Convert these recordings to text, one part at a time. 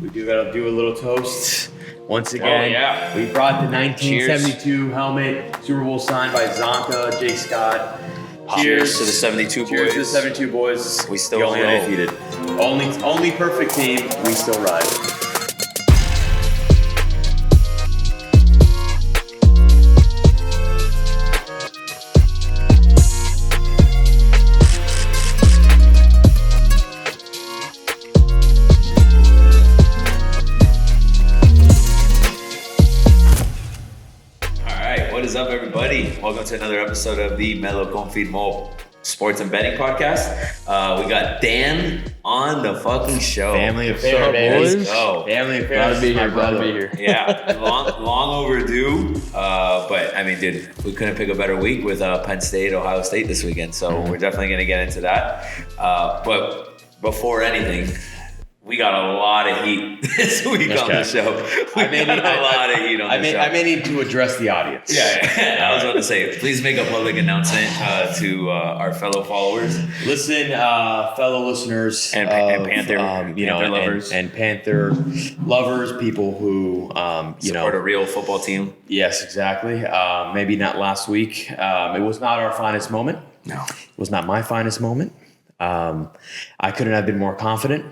We do gotta do a little toast. Once again, we brought the 1972 helmet, Super Bowl signed by Zonka, Jake Scott. Cheers to the 72 boys. Cheers to the 72 boys. We still Going roll. undefeated. Only perfect team. We still ride. What is up, everybody? Welcome to another episode of the Confirmo Sports and Betting Podcast. We got Dan on the fucking show. Family affair, boys. Let's go. Family affair. Glad to be here. Yeah, long overdue. But I mean, dude, we couldn't pick a better week with Penn State, Ohio State this weekend. So we're definitely going to get into that. But before anything, we got a lot of heat this week on the show. I may need to address the audience. Yeah, I was about to say, please make a public announcement to our fellow followers. Listen, fellow listeners and Panther, Panther lovers, and Panther lovers, people who support a real football team. Yes, exactly. Maybe not last week. It was not our finest moment. No, it was not my finest moment. I couldn't have been more confident.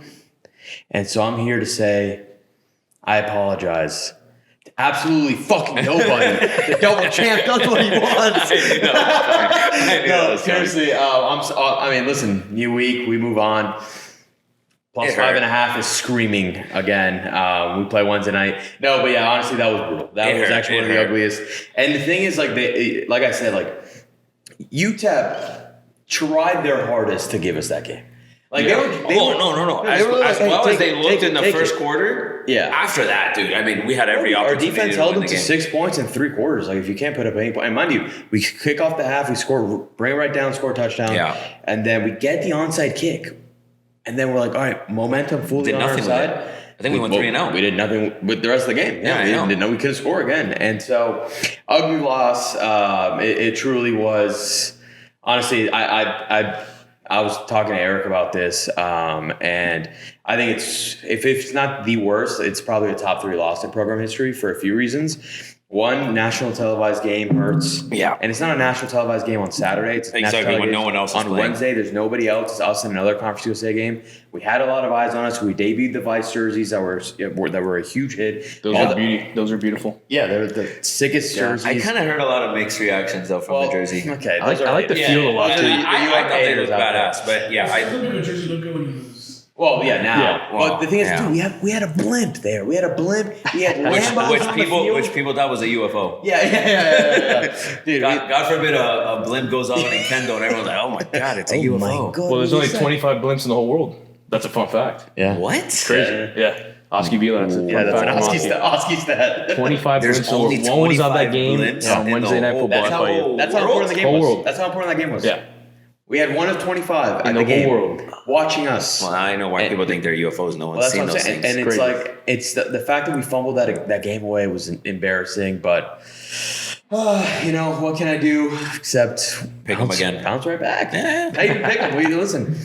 And so I'm here to say, I apologize to absolutely fucking nobody. The double champ does what he wants. I know. No, seriously. I mean, listen, new week, we move on. Plus 5.5 is screaming again. We play Wednesday night. No, but yeah, honestly, that was brutal. That was actually one of the ugliest. And the thing is, like I said, UTEP tried their hardest to give us that game. Like no. As well as they looked in the first quarter. Yeah. After that, dude, I mean, we had every opportunity. Our defense held them to 6 points in 3 quarters. Like, if you can't put up any point, and mind you, we kick off the half, we score, bring it right down, score a touchdown. Yeah. And then we get the onside kick, and then we're like, all right, momentum fully on our side. I think we went 3-0. We did nothing with the rest of the game. Yeah, we didn't know we could score again. And so, ugly loss. It truly was. Honestly, I was talking to Eric about this, and I think if it's not the worst, it's probably a top 3 loss in program history for a few reasons. One, national televised game hurts. Yeah. And it's not a national televised game on Saturday. It's exactly when no one else is on playing. Wednesday, there's nobody else. It's us in another Conference USA game. We had a lot of eyes on us. We debuted the Vice jerseys that were a huge hit. Those are beautiful. Yeah, they're the sickest jerseys. I kind of heard a lot of mixed reactions though from the jersey. Okay, I like the feel a lot too. I thought they looked badass, but yeah, the jersey look good when you lose. Well, yeah, now. Yeah. Well, but the thing is, dude, we had a blimp there. We had a blimp. We had which people thought was a UFO. Yeah. Dude, God forbid a blimp goes off in Kendall and everyone's like, oh my God, it's a UFO. My God, well, there's only 25 blimps in the whole world. That's a fun fact. Yeah. What? Crazy. Yeah. Oski Biela. That's an Oski stat. 25 There's blimps. only One was on that 25 game blimps on in Wednesday the Night whole- Football. That's how important the game was. World. That's how important that game was. Yeah. We had one of 25 in at the the whole game world watching us. Well, I know why people think they're UFOs. No one's Well, that's seen what I'm those saying. things. And it's Crazy. like, it's the fact that we fumbled that game away was embarrassing, but what can I do except Pick 'em again. Bounce right back. Yeah. I even pick them. Listen,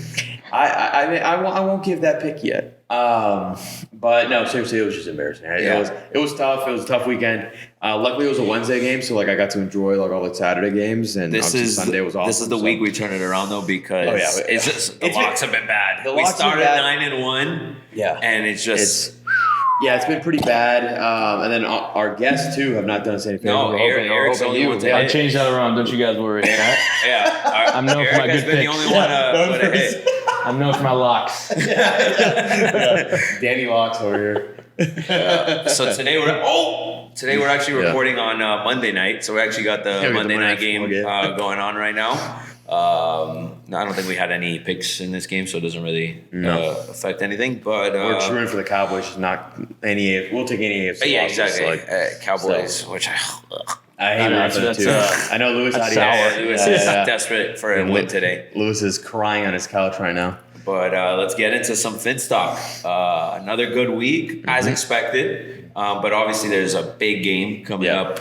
I won't give that pick yet. But no, seriously, it was just embarrassing. Yeah. It was tough. It was a tough weekend. Luckily, it was a Wednesday game, so I got to enjoy all the Saturday games. And Sunday was awesome. This is the week we turn it around though because it's just the locks have been bad. We started 9-1. Yeah, and it's just. It's been pretty bad. And then our guests, too, have not done us any favors. No, Eric's the only one to I hit. changed that around. Don't you guys worry. Yeah. I'm known for my Eric has good been the picks. only one with a hit. I'm known for my locks. Danny Locks over here. So today we're actually recording on Monday night. So we actually got the Monday night game going on right now. I don't think we had any picks in this game, so it doesn't really affect anything. But we're just rooting for the Cowboys, just not any. We'll take any AFC. Yeah, losses, exactly. Cowboys, which I hate that too. I know Lewis out here. Lewis is desperate for a win today. Lewis is crying on his couch right now. But let's get into some FINS talk. Another good week, as expected. But obviously, there's a big game coming up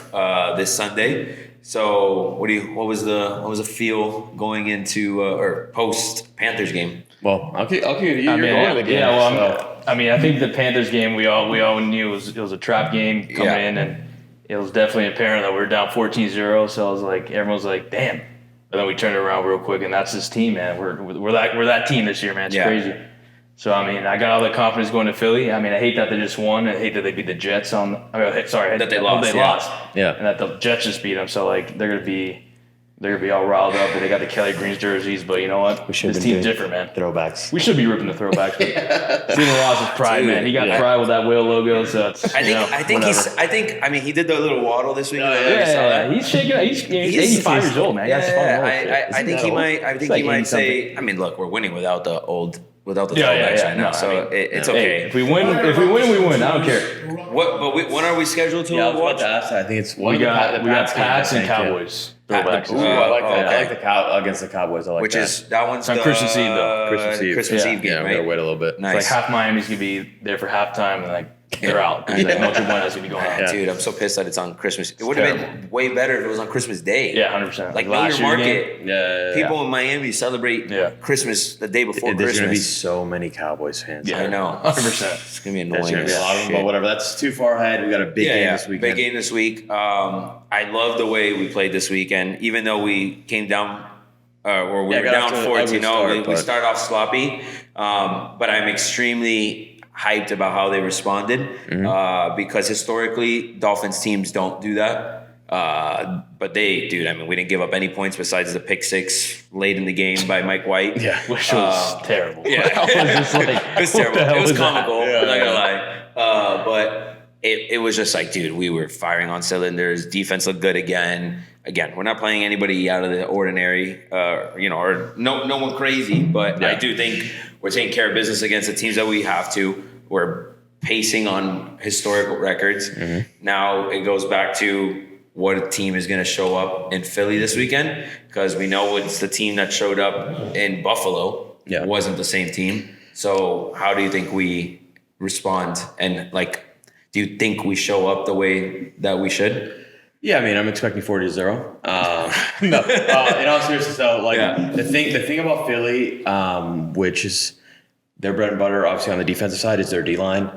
this Sunday. So, what was the feel going into or post Panthers game? Well, I'll give you. You're going to the game. Yeah, well, I mean, I think the Panthers game we all knew it was a trap game coming in, and it was definitely apparent that we were down 14-0. So I was like, everyone was like, damn. But then we turned it around real quick, and that's this team, man. We're that team this year, man. It's crazy. So I mean, I got all the confidence going to Philly. I mean, I hate that they just won. I hate that they beat the Jets that they lost. Yeah. And that the Jets just beat them. So like they're gonna be all riled up. They got the Kelly Greens jerseys, but you know what? This team's different, man. Throwbacks. We should be ripping the throwbacks. Steven lost his pride, Dude, man. He got pride with that whale logo. So it's, I think he did the little waddle this week. He's shaking. He's 85 years old, man. I think he might say. I mean, look, we're winning without the throwbacks right now, so it's okay. If we win, we win. I don't care. When are we scheduled to watch? I think it's We got Pats and Cowboys. Throwbacks. Ooh, I like the against the Cowboys. I like that one's on Christmas Eve though. Christmas Eve game, yeah, right? We gotta wait a little bit. Nice. It's like half Miami's gonna be there for halftime, and like they're out. Like Noche Buena's gonna be going on. Dude, I'm so pissed that it's on Christmas. It would have been way better if it was on Christmas Day. Yeah, 100%. Like last Major year Market. People in Miami celebrate Christmas the day before There's Christmas. gonna be so many Cowboys fans. Yeah, I know. 100%. It's gonna be There's annoying. gonna be a lot of them, but whatever. That's too far ahead. We got a big game this weekend. Big game this week. I love the way we played this weekend, even though we came down. Or we were down 14-0. We started off sloppy, but I'm extremely hyped about how they responded because historically Dolphins teams don't do that. But they, dude, I mean, we didn't give up any points besides the pick six late in the game by Mike White. Yeah, which was terrible. Yeah, it was terrible. It was comical. I'm not gonna lie. But it was just like, dude, we were firing on cylinders. Defense looked good again. Again, we're not playing anybody out of the ordinary, or no one crazy. But I do think we're taking care of business against the teams that we have to. We're pacing on historical records. Now it goes back to what team is going to show up in Philly this weekend, because we know it's the team that showed up in Buffalo. It wasn't the same team. So how do you think we respond? And do you think we show up the way that we should? Yeah, I mean, I'm expecting 40-0. In all seriousness, though, the thing about Philly, which is their bread and butter, obviously on the defensive side, is their D-line.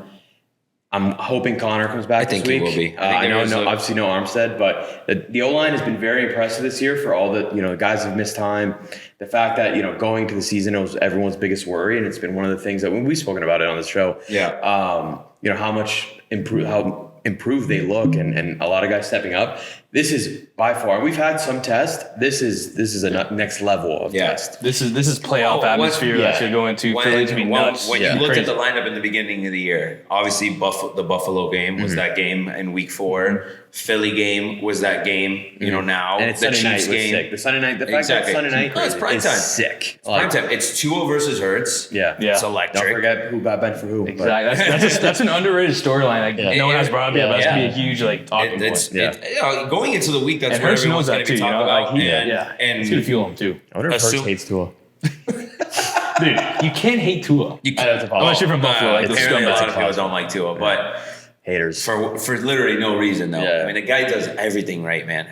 I'm hoping Connor comes back this week. I think he will be. I know, obviously no Armstead, but the O-line has been very impressive this year for all the guys who've missed time. The fact that going to the season, it was everyone's biggest worry, and it's been one of the things that when we've spoken about it on this show. How much improved they look, and a lot of guys stepping up. This is by far, we've had some tests. This is a next level of test. This is playoff atmosphere that should go into. Philly to be nuts. When you looked at the lineup in the beginning of the year, obviously the Buffalo game was that game in week 4. Philly game was that game. Now and it's the Sunday Chiefs night game. Sick. The Sunday night. The fact that Sunday night it's prime is time. sick. Prime time. It's Tua versus Hurts. It's electric. Don't forget who got bent for who. Exactly. That's an underrated storyline. No one has brought up yet. That's gonna be a huge talking point. Going into the week, that's and where Hurts everyone's knows going that to be too. talking about. And it's gonna fuel him too. I wonder if Hurts hates Tua. Dude, you can't hate Tua. Unless you're from Buffalo. Apparently a lot of people don't like Tua, but haters for literally no reason though. I mean, the guy does everything right, man.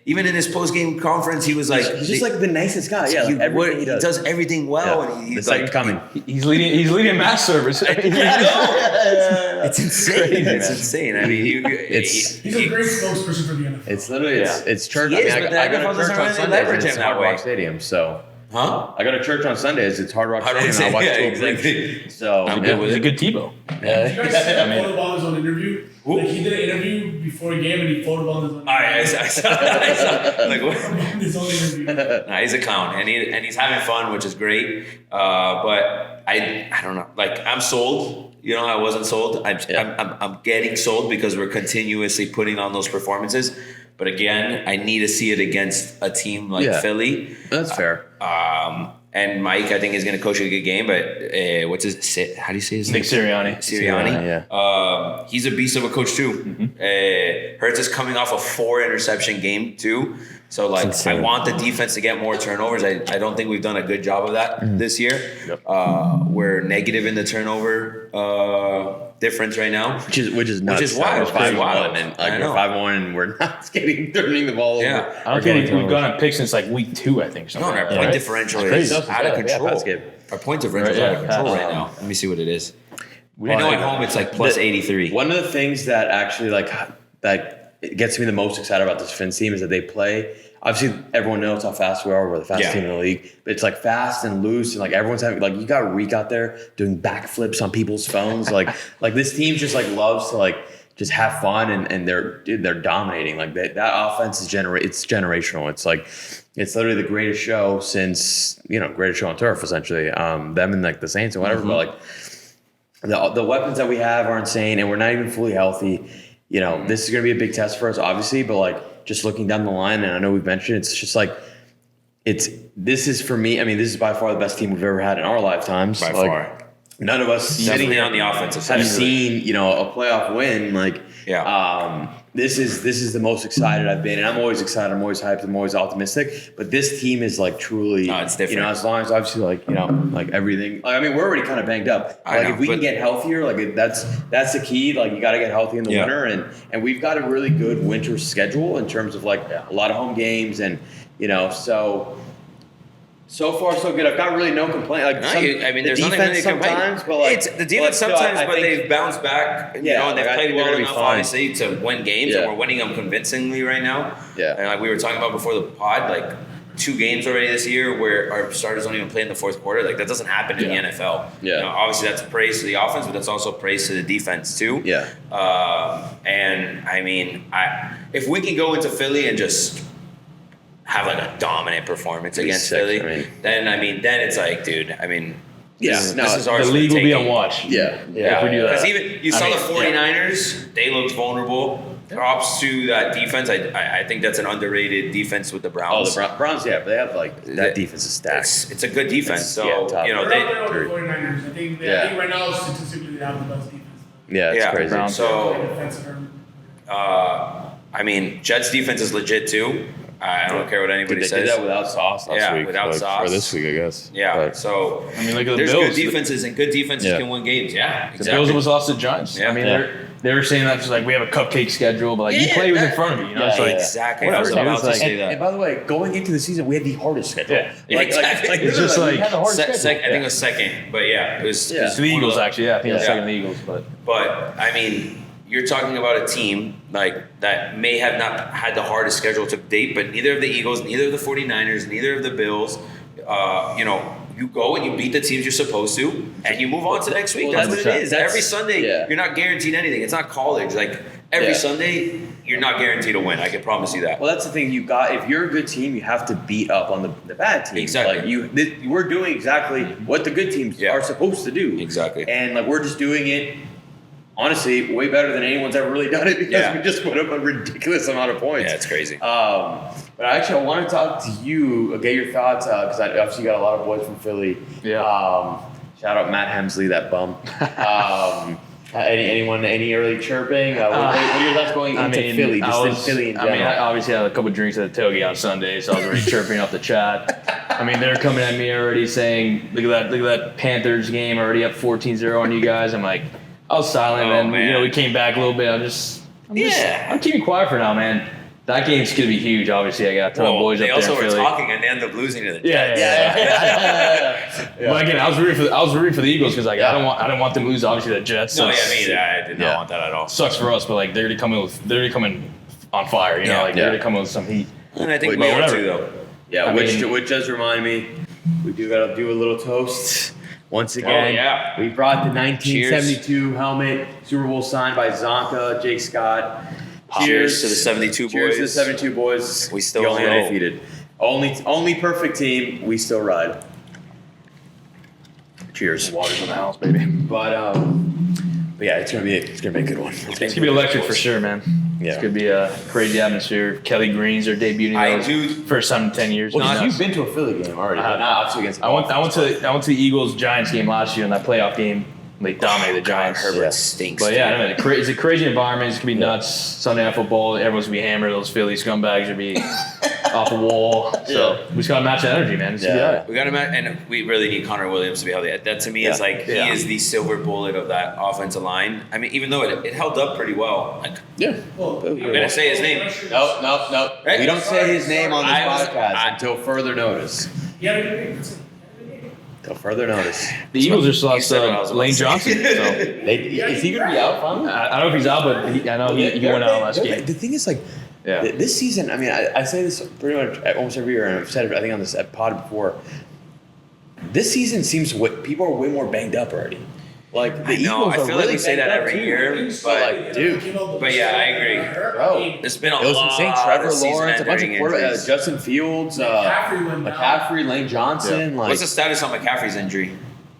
Even in his post-game conference, he was like, he's just like the nicest guy. Yeah, everything he does everything well, and he's the second coming. He's leading mass service. It's insane. It's insane. I mean, he's a great spokesperson for the NFL. It's literally it's church. He is, I go to church on Sundays. It's that Hard way. Rock Stadium, so. Huh? I go to church on Sundays. It's Hard Rock Stadium. And I watch exactly. So I'm good with He's it. a good Tebow. Did you guys see that photobombers on interview? He did an interview before a game and he photobombed his own. I saw. Like what? His own interview. Nah, he's a clown, and he's having fun, which is great. But I don't know. I'm sold. I wasn't sold. I'm getting sold because we're continuously putting on those performances. But again, I need to see it against a team like Philly. That's fair. And Mike, I think, is going to coach a good game. But what's his? How do you say his name? Nick Sirianni. Sirianni. He's a beast of a coach too. Hurts is coming off a 4 interception game too. So I want the defense to get more turnovers. I don't think we've done a good job of that this year. We're negative in the turnover difference right now, which is nuts. Which is wild. We're 5-1 and we're 5-1 and we're not turning the ball over. I don't think we've gone on picks since week 2. I think. No, our point differential is out of control. Yeah, our point differential is out of control right now. Let me see what it is. I know at home it's like plus 83. One of the things that actually that it gets me the most excited about this FINS team is that they play. Obviously, everyone knows how fast we are. We're the fastest team in the league. But it's like fast and loose, and like everyone's having like you got Reek out there doing backflips on people's phones. like this team just like loves to like just have fun, and they're dominating. Like that offense is it's generational. It's like it's literally the greatest show since greatest show on turf essentially. Them and like the Saints and whatever. But like the weapons that we have are insane, and we're not even fully healthy. This is going to be a big test for us, obviously, but like just looking down the line, and I know we've mentioned it's just like this is for me. I mean, this is by far the best team we've ever had in our lifetimes. By far, none of us sitting on the offensive have side seen a playoff win. Like, this is the most excited I've been, and I'm always excited. I'm always hyped. I'm always optimistic. But this team is like truly, it's different. As long as obviously like everything. Like, I mean, we're already kind of banged up. Like if we can get healthier, like that's the key. Like you got to get healthy in the winter, and we've got a really good winter schedule in terms of like a lot of home games, and So far, so good. I've got really no complaint. Like, there's nothing really to complain. But like, it's the defense sometimes, but they've bounced back. And they've played well enough, obviously, to win games, and we're winning them convincingly right now. Yeah. And like we were talking about before the pod, like 2 games already this year where our starters don't even play in the fourth quarter. Like that doesn't happen in the NFL. Yeah. Obviously, that's praise to the offense, but that's also praise to the defense too. Yeah. And I mean, if we can go into Philly and just have like a dominant performance against Philly, then it's like, dude, this is ours. The league will be on watch. Yeah. If we do that. Because even you saw the 49ers, they looked vulnerable. Props to that defense. I think that's an underrated defense with the Browns. Oh, the Browns, but they have like that defense is stacked. It's a good defense. So they're out there with the 49ers. I think right now statistically they have the best defense. Yeah, it's crazy. So Jets defense is legit too. I don't care what anybody says. They did that without Sauce last week. Without Sauce. Or this week, I guess. Yeah. But, so look at the there's Bills. good defenses, and good defenses can win games. Yeah, exactly. The Bills almost lost to the Giants. Yeah. They were saying that just like we have a cupcake schedule, but like you play who's in front of you. It's like exactly. Whatever, I was about to dude. say that. And by the way, going into the season, we had the hardest schedule. Yeah. Exactly. It's just like we had the hardest schedule. I think it was second, but it was. Yeah. it's the Eagles actually. Yeah, I think it was second to the Eagles, But you're talking about a team like that may have not had the hardest schedule to date, but neither of the Eagles, neither of the 49ers, neither of the Bills, you go and you beat the teams you're supposed to, and you move on to next week. That's what it is. Every Sunday, you're not guaranteed anything. It's not college. Like every Sunday, you're not guaranteed to win. I can promise you that. Well, that's the thing. If you're a good team, you have to beat up on the bad teams. Exactly. Like we're doing exactly what the good teams are supposed to do. Exactly. And like we're just doing it. Honestly, way better than anyone's ever really done it because we just put up a ridiculous amount of points. Yeah, it's crazy. But actually, I want to talk to you, get your thoughts, because I obviously got a lot of boys from Philly. Yeah. Shout out Matt Hemsley, that bum. Any early chirping? What are your thoughts going into Philly? Just in Philly in general. I obviously had a couple drinks at the tailgate on Sunday, so I was already chirping up the chat. They're coming at me already saying, look at that Panthers game, already up 14-0 on you guys. I'm like, I was silent, and we came back a little bit. I'm keeping quiet for now, man. That game's gonna be huge. Obviously, I got a ton of boys up there in Philly. They also were talking, and they ended up losing to the Jets. Yeah. But again, I was rooting for the Eagles because I don't want them to lose. Obviously, the Jets. No, me either. I did not want that at all. Sucks for us, but like they're gonna coming on fire. They're gonna come with some heat. And I think we are too, though. Yeah, which does remind me, we do gotta do a little toast. Once again, we brought the 1972 helmet, Super Bowl signed by Zonka, Jake Scott. Cheers to the 72 boys. Cheers to the 72 boys. We still the only roll. undefeated. Only perfect team. We still ride. Cheers. Water's in the house, baby. But yeah, it's gonna be a good one. It's gonna be electric for sure, man. Yeah. It's gonna be a crazy atmosphere. Kelly Greens are debuting. First time in 10 years. Well, you've been to a Philly game already, but not obviously against. I went to the Eagles Giants game last year in that playoff game. They dominated the Giants. Herbert stinks. But it's a crazy environment. It's gonna be nuts. Sunday Night Football. Everyone's gonna be hammered. Those Philly scumbags are be off the wall. So we just gotta match that energy, man. We gotta match, and we really need Connor Williams to be healthy. That to me is like he is the silver bullet of that offensive line. Even though it held up pretty well. I'm gonna say his name. No. Right? We don't say his name on this podcast until further notice. Yeah. Till further notice. The Eagles just lost said what I was about Lane to say. Johnson. So Is he going to be out finally? I don't know if he's out, but I know he went out last game. The thing is, like, Yeah. this season, I mean, I say this pretty much almost every year, and I've said it, I think, on this pod before. This season seems people are way more banged up already. Like, the Eagles I are feel really like we say banged that up every too. year, But, like, dude. But yeah, I agree. Bro, There's been a it was lot insane. Trevor of season Lawrence, a bunch of ending quarterbacks, injuries. Justin Fields, McCaffrey, Lane Johnson. Like, What's the status on McCaffrey's injury?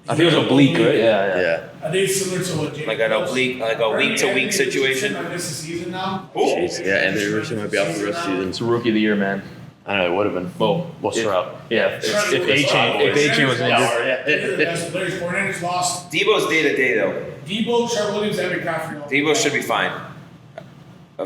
I think it was oblique, right? Yeah. yeah. I think it's similar to what James Like an oblique, like a week-to-week situation? I miss the season now. Jeez, yeah, and the Richardson might be out for the rest of the season. It's rookie of the year, man. I don't know, it would have been. Well, Stroud. Yeah. If A-Chain was injured. They're the best players. 49ers lost. Debo's day-to-day, though. Debo, Trevor Williams, and McCaffrey. Debo should be fine,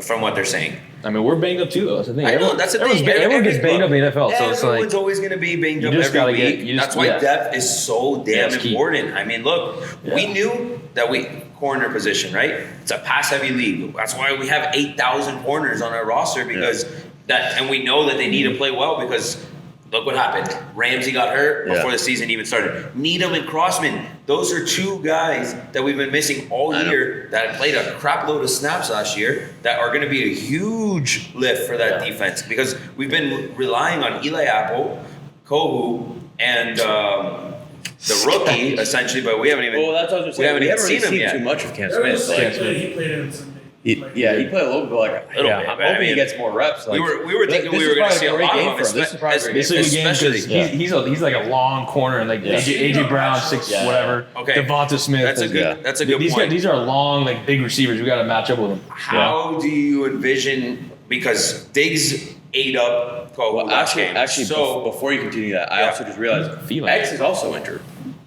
from what they're saying. I mean, we're banged up too, though. That's the thing. I know, that's the thing. Everyone gets banged up in the NFL, so it's like Everyone's always going to be banged you up just every gotta week. get- That's why depth is so damn it's key. important. I mean, look, we Yeah. knew that corner position, right? It's a pass-heavy league. That's why we have 8,000 corners on our roster because and we know that they need to play well because look what happened. Ramsey got hurt before the season even started. Needham and Crossman, those are two guys that we've been missing all year that played a crap load of snaps last year that are going to be a huge lift for that defense because we've been relying on Eli Apple, Kohu, and the rookie essentially, but we haven't even. Well, that's what I was we saying. haven't even seen him yet. Too much of Cam There was Smith. a Like, play, he played in some. he played a little bit. Like, Little bit, I'm but I hoping he mean, gets more reps. Like, we were thinking we were going to see a lot of him. This is probably a great This is a game especially. because he's like a long corner and like AJ Brown, whatever. Okay. Devonta Smith. That's a good These point. guys, these are long, like big receivers. We got to match up with them. How do you envision, because Diggs ate up Kohu Well, last actually, game. So before you continue that, I also just realized Feeling. X is also injured.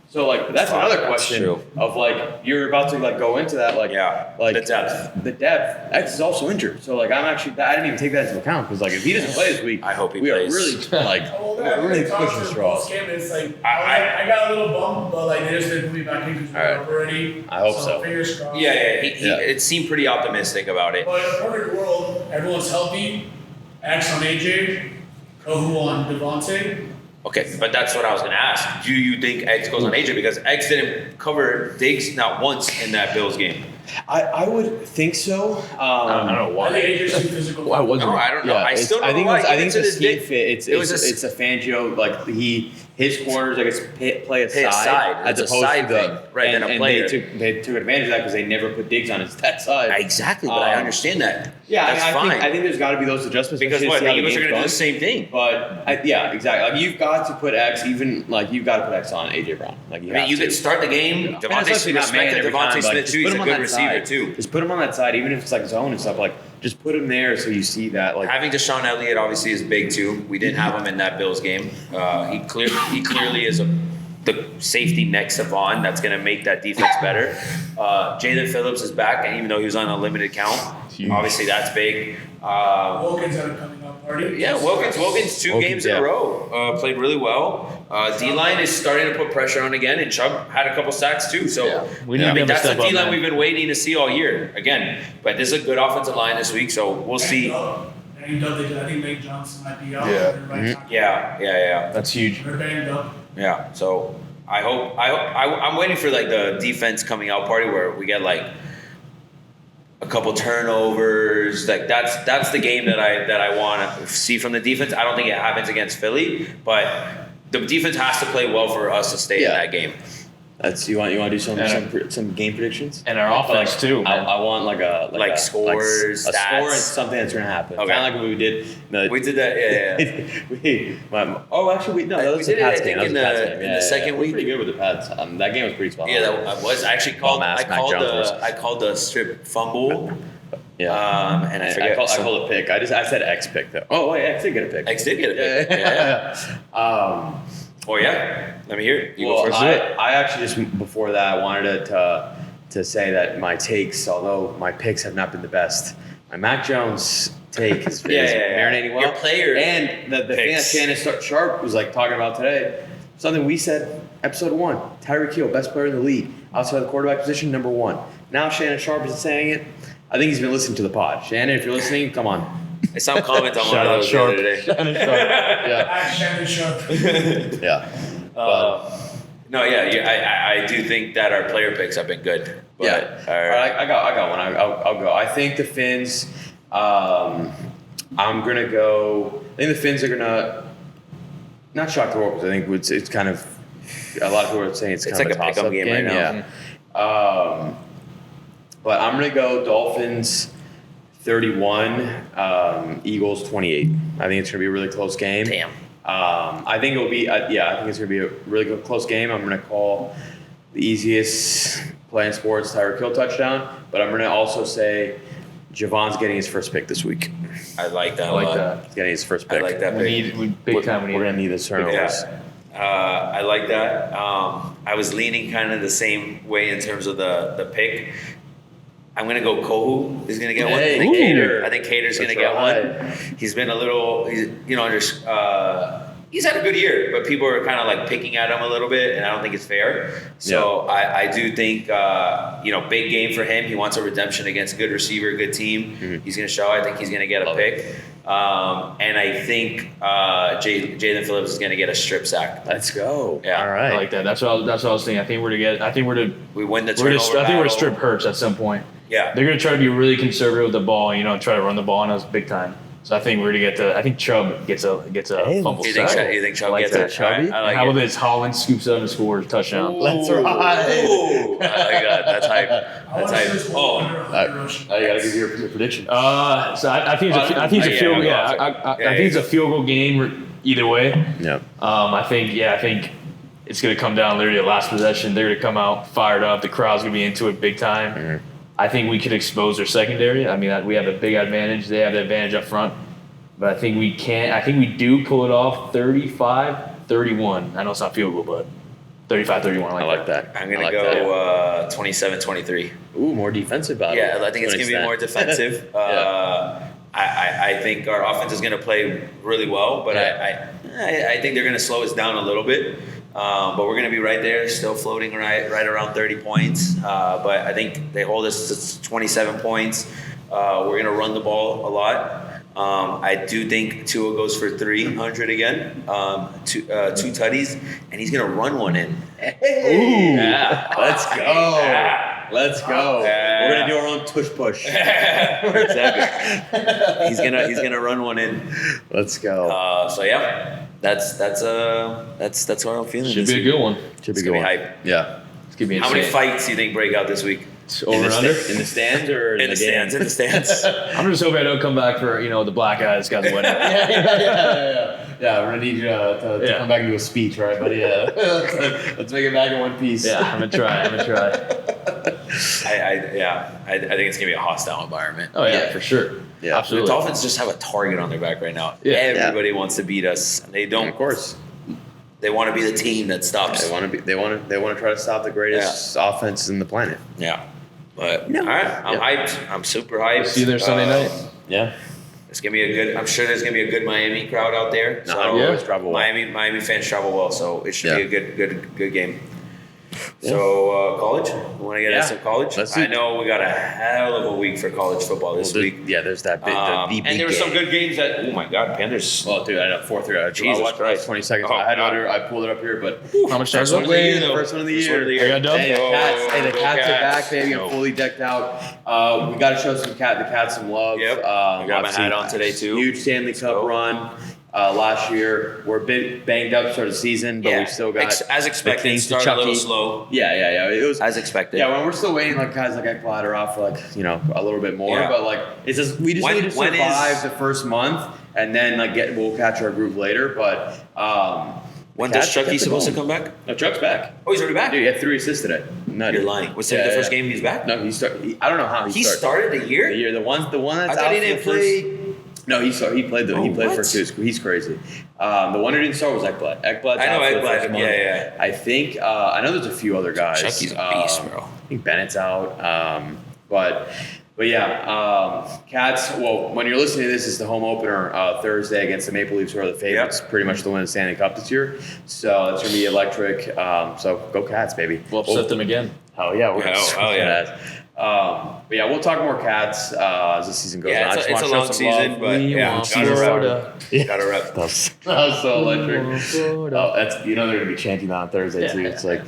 So like that's another that's question true. of like you're about to like go into that like like the depth. The depth. X is also injured. So like I didn't even take that into account because like if he doesn't play this week, I hope he we plays. are really like Well, we're really pushing straws. It's like I got a little bump, but like they just didn't put me back in because we're Alright. up already. I hope so. Fingers crossed. He it seemed pretty optimistic about it. But in a perfect world, everyone's healthy. X on AJ, Kohu on Devontae. Okay, but that's what I was going to ask. Do you think X goes on AJ? Because X didn't cover Diggs not once in that Bills game. I would think so. I don't know I why. think AJ's too physical. Why wasn't No, it? I don't know. I still don't know why. I think Even it's to a this scheme day- fit. It's a Fangio like his corners I guess play aside It's as a opposed side to thing, right, than a and player. they took advantage of that because they never put Diggs on that side. Exactly, but I understand that. Yeah, That's I fine. think there's got to be those adjustments Because to what? see The how Eagles are game's going to do going. the same thing. But exactly, like you've got to put X even like you've got to put X on AJ Brown. Like I mean, you could start the game. And Devontae especially not man every time, Devontae but, like, Smith just too. put He's him a on good that receiver side. too. Just put him on that side, even if it's like zone and stuff. Like just put him there so you see that. Like Having Deshaun Elliott obviously is big too. We didn't have him in that Bills game. He clearly is the safety next to Vaughn that's going to make that defense better. Jalen Phillips is back, and even though he was on a limited count, obviously that's big. Wilkins had a coming up party. Yeah, Wilkins 2 games in a row played really well. D-line is starting to put pressure on again, and Chubb had a couple sacks too. So We need them to that's the step up, D-line man. we've been waiting to see all year. Again, but this is a good offensive line this week, so we'll see. Banged up. I think Lane Johnson might be out. Yeah. They're right tackle. Yeah. That's huge. They're banged up. Yeah, so I'm waiting for like the defense coming out party where we get like a couple turnovers. Like that's the game that I want to see from the defense. I don't think it happens against Philly, but the defense has to play well for us to stay in that game. that's you want to do some game predictions And our offense too. I want like a scores, a score and stats. something that's gonna happen. Okay. Kind of like what we did. We did that, that was We the did it, I Pats think, game. in That was the- Pats game. in the second We're week. pretty good with the Pats. That game was pretty spot on. Yeah, that was. I actually called. Mac Jones. I called the strip fumble. Yeah. And I forget. I called a pick. I said X pick though. Oh wait, X did get a pick. X did get a pick. Yeah. Oh yeah. Let me hear it. You go first. I actually just before that I wanted to say that my takes, although my picks have not been the best, my Mac Jones take is marinating well. Your player and the thing that picks. Shannon Sharp was like talking about today, something we said episode 1. Tyreek Hill, best player in the league, outside of the quarterback position, number 1. Now Shannon Sharp is saying it. I think he's been listening to the pod. Shannon, if you're listening, come on. I saw him comment on one Shout of out those the Sharp. other day. Yeah, Shannon Sharp. yeah. No, yeah, I do think that our player picks have been good. But Yeah. All right, I got one. I'll go. I think the Fins. I'm gonna go. I think the Fins are gonna not shock the world because I think it's kind of a lot of people are saying it's kind like of a pick-em toss-up game right now. Yeah. But I'm gonna go Dolphins 31, Eagles 28. I think it's gonna be a really close game. Damn. I think it'll be. I think it's gonna be a really good close game. I'm gonna call the easiest play in sports Tyreek Hill touchdown, but I'm gonna also say Javon's getting his first pick this week. I like that. I like that. He's getting his first I pick. like that. Big time. We're gonna need the turnovers. Yeah. I like that. I was leaning kind of the same way in terms of the pick. I'm gonna go Kohu is gonna get one. Hey, I think Cater. I think Cater's That's gonna get right. one. He's been a little, he's had a good year, but people are kind of like picking at him a little bit, and I don't think it's fair. So I do think big game for him. He wants a redemption against a good receiver, good team. Mm-hmm. He's gonna show. I think he's gonna get a pick. And I think Jalen Phillips is gonna get a strip sack. Let's go. Yeah. All right. I like that. That's what I was thinking. I think we're to We win the I turnover think we're battle. to strip Hurts at some point. Yeah. They're gonna try to be really conservative with the ball, and try to run the ball on us big time. So I think we're gonna get to. I think Chubb gets a fumble You sack. think Chubb like gets that. it? Chubby? I like How it. about this? Holland scoops up and scores touchdown. Let's Ooh, ride. I like that. That's hype. I That's want to hype. see this Oh, under 100 rushing. I gotta give your prediction. So I think it's a field. yeah, I think it's a field goal game either way. Yeah. I think it's gonna come down literally the last possession. They're gonna come out fired up. The crowd's gonna be into it big time. Mm-hmm. I think we could expose their secondary. I mean, we have a big advantage. They have the advantage up front. But I think we can. I think we do pull it off 35-31. I know it's not field goal, but 35-31. I like that. I'm going I to like go 27-23. Ooh, more defensive battle. Yeah, I think it's going to be more defensive. I think our offense is going to play really well, but I think they're going to slow us down a little bit. But we're going to be right there, still floating right around 30 points. But I think they hold us to 27 points. We're going to run the ball a lot. I do think Tua goes for 300 again, two tutties, and he's going to run one in. Ooh. Yeah. Let's go. Yeah. Let's go. Yeah. We're gonna do our own tush push. Exactly. He's gonna run one in. Let's go. So yeah, that's what I'm feeling. Should this be a week. good one. Should It's gonna be hype. Yeah. It's gonna be How many insane. fights do you think break out this week? Over and under. In the stands or In the stands. In the stands. I'm just hoping I don't come back for the black eyes guys winning. Yeah, we're gonna need you to come back and do a speech, right, buddy? Yeah. Let's make it back in one piece. Yeah, I'm gonna try. I think it's gonna be a hostile environment. Oh yeah, Yeah. for sure. Yeah. The Absolutely. Dolphins just have a target on their back right now. Yeah. Everybody wants to beat us. They don't. Of course. They want to be the team that stops. They want to try to stop the greatest offense in the planet. Yeah. But No. all right, I'm hyped. I'm super hyped. See you there Sunday night. Yeah. It's gonna be a good. I'm sure there's gonna be a good Miami crowd out there. No, So I don't always travel well. Miami fans travel well, so it should Yeah. be a good game. So college. We want to get into some college. Let's do I it. know we got a hell of a week for college football this week. Yeah, there's that big, the big and there were some game. good games that. Oh my God, Panthers. Well, dude, I had a 4-3. Jesus I watched Christ. 20 seconds. Oh, I had God. I pulled it up here, but How much First time? one of the year, though. First one of the First one of the year. year. I got done. Hey, the Go cats are Cats. back, baby. Go. I'm fully decked out. We got to show the cats some love. Yep. I got my obviously, hat on today, too. Huge Stanley Cup go. run last year. We're a bit banged up start of the season, but we've still got as the expected. Kings to Started a little Chucky. slow. Yeah. It was As expected. Yeah, when we're still waiting, like guys like Ekblad are off for a little bit more, Yeah. but like it's just we just When- need to when survive is- the first month, and then we'll catch our groove later. But When the does Cats Chucky kept it supposed to going. come back? No, Chuck's back. Oh, he's already back. Dude, he had 3 assists today. Nutty. You're lying. Was it Yeah, the first yeah. game he's back? No, I don't know how He started. started the year. The year, the one I that's thought out he for didn't the first- play. No, he played Oh, what? first 2. He's crazy. The one who didn't start was Ekblad. Ekblad's I know out for the Ekblad, first month. yeah. I think I know there's a few other guys. Chucky's a beast, bro. I think Bennett's out. But yeah, Cats. Well, when you're listening to this, it's the home opener Thursday against the Maple Leafs, who are the favorites, pretty much to win the Stanley Cup this year. So it's gonna be electric. So go Cats, baby. We'll upset them again. Oh yeah, we're Oh, yeah. But yeah, we'll talk more Cats as the season goes on. I just it's a wanna show long some season, love. but yeah, Florida. gotta rep. That was so electric. That's they're gonna be chanting that on Thursday too. It's like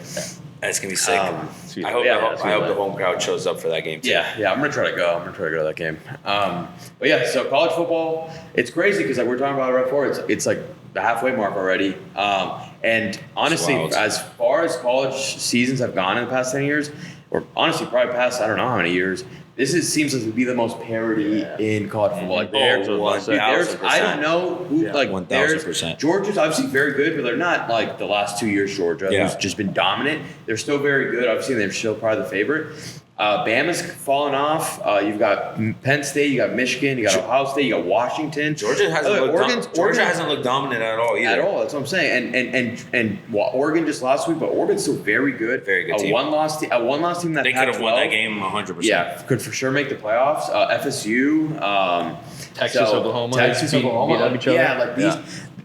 That's gonna be sick. I hope the home crowd shows up for that game too. yeah, I'm gonna try to go. I'm gonna try to go to that game. But yeah, so college football, it's crazy because like we're talking about it right before. It's like the halfway mark already. And honestly, as far as college seasons have gone in the past 10 years, or honestly probably past I don't know how many years, seems like to be the most parity in college football. Like there's I don't know who like 1,000%. Georgia's obviously very good, but they're not like the last 2 years. Georgia who's just been dominant. They're still very good. Obviously, they're still probably the favorite. Bama's fallen off. You've got Penn State, you got Michigan, you got Ohio State, you got Washington. Georgia hasn't looked dominant at all either. At all, that's what I'm saying. And Oregon just last week, but Oregon's still very good. Very good team. A one loss team that they could have won that game 100%. Yeah, could for sure make the playoffs. FSU, Texas, Oklahoma. Yeah, like these.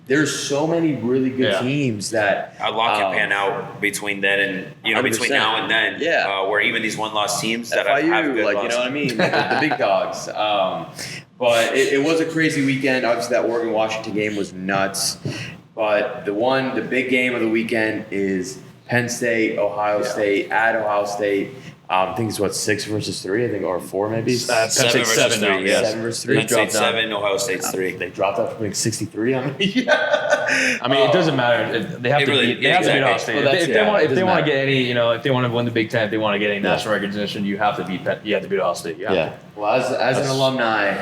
There's so many really good teams that a lot can pan out between then and between now and then. Yeah, where even these one-loss teams that FIU, have good like loss. you know what I mean, the big dogs. But it was a crazy weekend. Obviously, that Oregon Washington game was nuts. But the big game of the weekend is Penn State, Ohio State at Ohio State. I think it's 6 versus 3, I think, or 4 maybe. 7 versus 3. Yes. 7 versus 3. Penn State 7, Ohio State's 3. They dropped out for putting 63 on me. I mean, it doesn't matter. They have to beat Ohio State. If they want to get any, if they want to win the Big Ten, if they want to get any national recognition, you have to beat Ohio State. Well, as an alumni,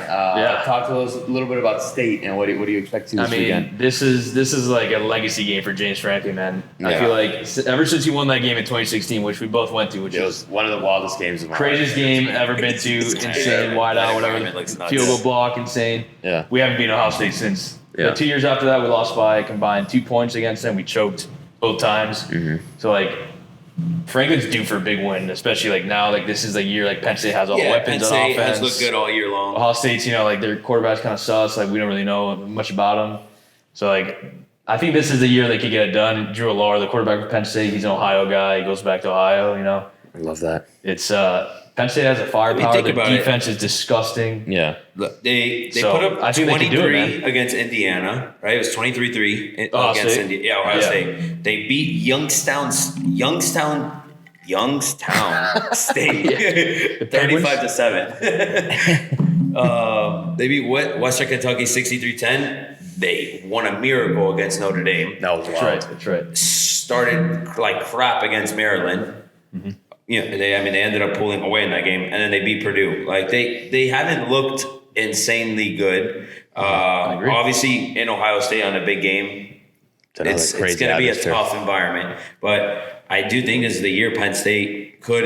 talk to us a little bit about State and what do you expect to this weekend? This is like a legacy game for James Franklin, man. Yeah. I feel like ever since he won that game in 2016, which we both went to, which was one of the wildest games of my craziest game ever been to, insane, wide out, whatever, field goal block, insane. Yeah, we haven't beaten Ohio State since. Yeah. 2 years after that, we lost by a combined 2 points against them. We choked both times. Mm-hmm. So like. Franklin's due for a big win, especially like now. Like this is the year like Penn State has all the weapons on offense. Penn State has looked good all year long. Ohio State's like their quarterback's kind of sus. Like we don't really know much about him. So like I think this is the year they could get it done. Drew Allard, the quarterback for Penn State, he's an Ohio guy. He goes back to Ohio. I love that. It's Penn State has a firepower. The defense is disgusting. Yeah. They put up 23 against Indiana, right? It was 23-3 against Indiana. Yeah, Ohio State. They beat Youngstown State 35-7. They beat Western Kentucky 63-10. They won a miracle against Notre Dame. That was wild. That's right. Started like crap against Maryland. Mm-hmm. They ended up pulling away in that game, and then they beat Purdue. Like they haven't looked insanely good. Obviously, in Ohio State on a big game, it's going to be a tough environment. But I do think this is the year Penn State could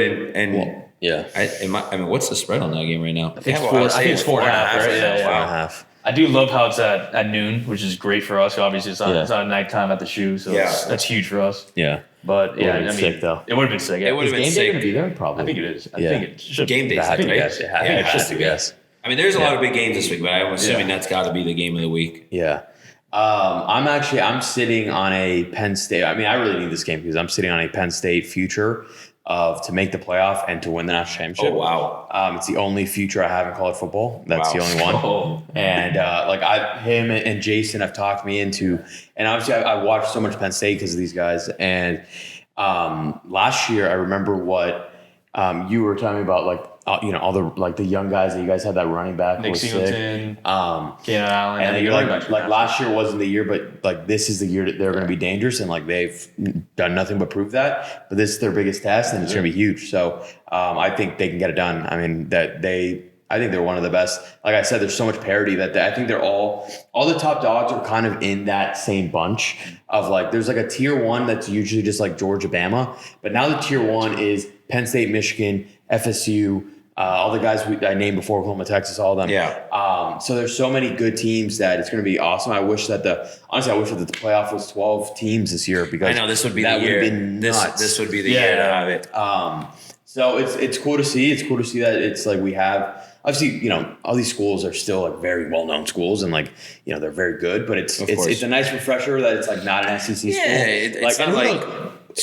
what's the spread on that game right now? I think it's 4.5. Right? Yeah. 4.5. I do love how it's at noon, which is great for us. Obviously, it's not at nighttime at the shoe, so that's huge for us. Yeah. But it would have been sick though. It would have been sick. It would have been sick. Game day gonna be there probably. I think it is. I think it should. Game day. I think it has to be. I mean, there's a lot of big games this week, but I'm assuming that's got to be the game of the week. Yeah. I'm sitting on a Penn State. I mean, I really need this game because I'm sitting on a Penn State future to make the playoff and to win the national championship. Oh, wow. It's the only future I have in college football. That's the only one. Oh. And him and Jason have talked me into, and obviously I watched so much Penn State because of these guys. And last year, I remember what you were telling me about, all the young guys that you guys had that running back. Nick Singleton, Keenan Allen. And you're like last year wasn't the year, but like this is the year that they're going to be dangerous, and like they've done nothing but prove that. But this is their biggest test, and it's going to be huge. So I think they can get it done. I mean I think they're one of the best. Like I said, there's so much parity that I think they're all the top dogs are kind of in that same bunch of there's like a tier 1 that's usually just like Georgia, Bama, but now the tier 1 is Penn State, Michigan, FSU, all the guys I named before, Oklahoma, Texas, all of them. Yeah. So there's so many good teams that it's going to be awesome. I wish that the playoff was 12 teams this year because I know this would be the year. This would be the year to have it. So it's cool to see. It's cool to see that it's like we have. Obviously, all these schools are still like very well-known schools and they're very good, but it's a nice refresher that it's like not an SEC school. It's not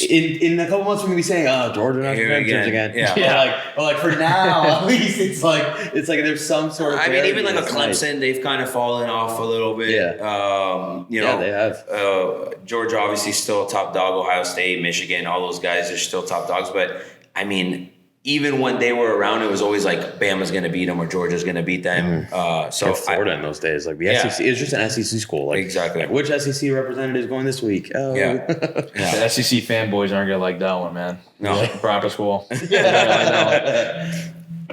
in a couple months we're gonna be saying, "Oh, Georgia national champions again." Yeah. But like for now, at least it's like there's some sort of. I mean, even like a that's Clemson, nice. they've kind of fallen off a little bit. You know, they have. Georgia obviously still a top dog. Ohio State, Michigan, all those guys are still top dogs. But I mean, even when they were around, it was always like Bama's going to beat them or Georgia's going to beat them. So Florida in those days, like the SEC, it was just an SEC school. Like, exactly. Like, which SEC representative is going this week? Oh. Yeah. The SEC fanboys aren't gonna like that one, man. No. Proper school.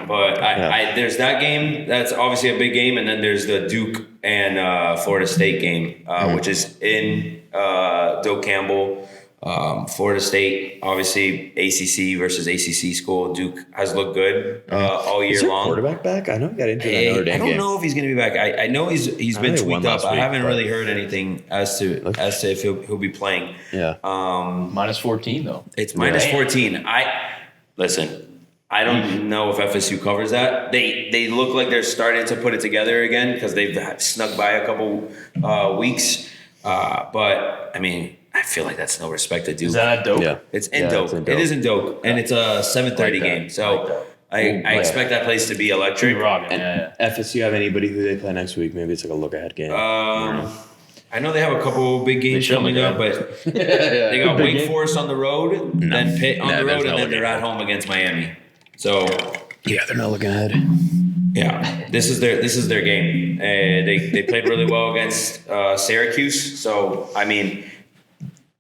But there's that game. That's obviously a big game, and then there's the Duke and Florida State game, which is in Doak Campbell. Florida State, obviously ACC versus ACC school. Duke has looked good all year Is their long. Quarterback back? I know he got into that Notre Dame I don't game. know if he's going to be back. I know he's been he won tweaked up. last I week, haven't but- really heard anything as to if he'll be playing. Yeah. Minus 14 though. It's minus 14. I don't know if FSU covers that. They look like they're starting to put it together again because they've snuck by a couple weeks. But I mean, I feel like that's no respect to Duke. Is that dope? Yeah. It's in Doak. It is in Doak, and it's a 7:30 game. So I expect that place to be electric. Rocking. And FSU have anybody who they play next week? Maybe it's like a look ahead game. I know they have a couple big games coming up, but they got Wake Forest on the road, then Pitt on the road, and then they're at home against Miami. So yeah, they're not looking ahead. yeah, this is their game. They played really well against Syracuse. So I mean,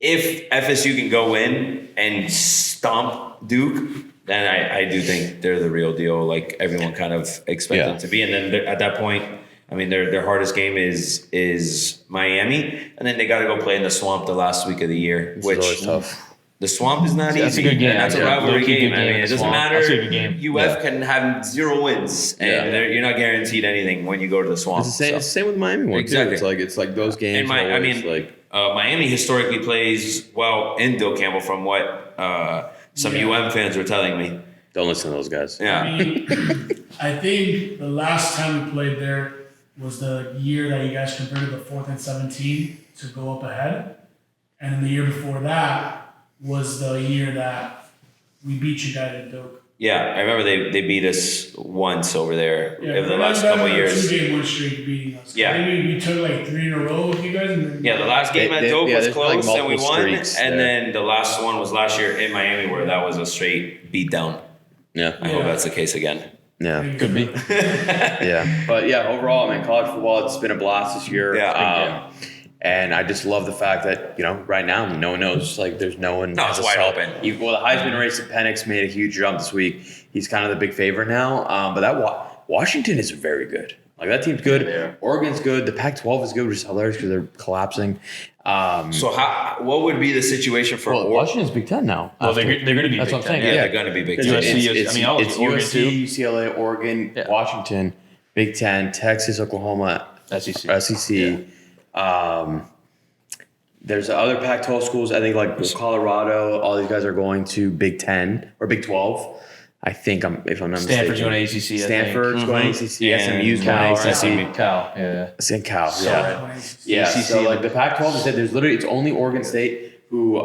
if FSU can go in and stomp Duke, then I do think they're the real deal. Like everyone kind of expected them to be, and then at that point, I mean, their hardest game is Miami, and then they got to go play in the Swamp the last week of the year, which always tough. The Swamp is not That's easy. a good game. And that's a Yeah, rivalry low-key game. good I mean, game, it doesn't Swamp. matter. That's a good game. UF can have 0 wins, and you're not guaranteed anything when you go to the Swamp. It's the same with Miami one Exactly. too. It's like those games. And Miami historically plays well in Doak Campbell, from what some UM fans were telling me. Don't listen to those guys. Yeah. I mean, I think the last time we played there was the year that you guys converted the 4th and 17 to go up ahead. And then the year before that was the year that we beat you guys in Doak. Yeah, I remember they beat us once over there Yeah, over the last couple of years. 2-game win streak beating us. Yeah. Maybe we took like 3 in a row with you guys. And then Yeah, the last game at Doak was there's been, like, close and we multiple won. streaks And there. then the last one was last year in Miami, where that was a straight beatdown. Yeah. I hope that's the case again. Yeah. Could be. Yeah. But yeah, overall, I mean, college football, it's been a blast this year. Yeah. And I just love the fact that, right now, no one knows. Like, there's no one. No, it's wide open. The Heisman race at Penix made a huge jump this week. He's kind of the big favorite now. But that Washington is very good. Like, that team's good. Yeah. Oregon's good. The Pac-12 is good, which is hilarious because they're collapsing. So what would be the situation for Oregon? Washington's Big Ten now. Well, they're going to be That's Big what I'm Ten. saying. Yeah, Yeah. they're going to be big. USC, Ten. It's Oregon USC, too. UCLA, Oregon, Yeah. Washington, Big Ten, Texas, Oklahoma, SEC. SEC. There's other Pac-12 schools. I think like Colorado. All these guys are going to Big 10 or Big 12. I think if I'm not Stanford's mistaken. going to ACC. Stanford's going to ACC. And SMU's Cal, going to ACC. right? Cal. Yeah. St. Cal. So, Yeah. right. Yeah. ACC. So like the Pac-12 is that there's literally it's only Oregon State who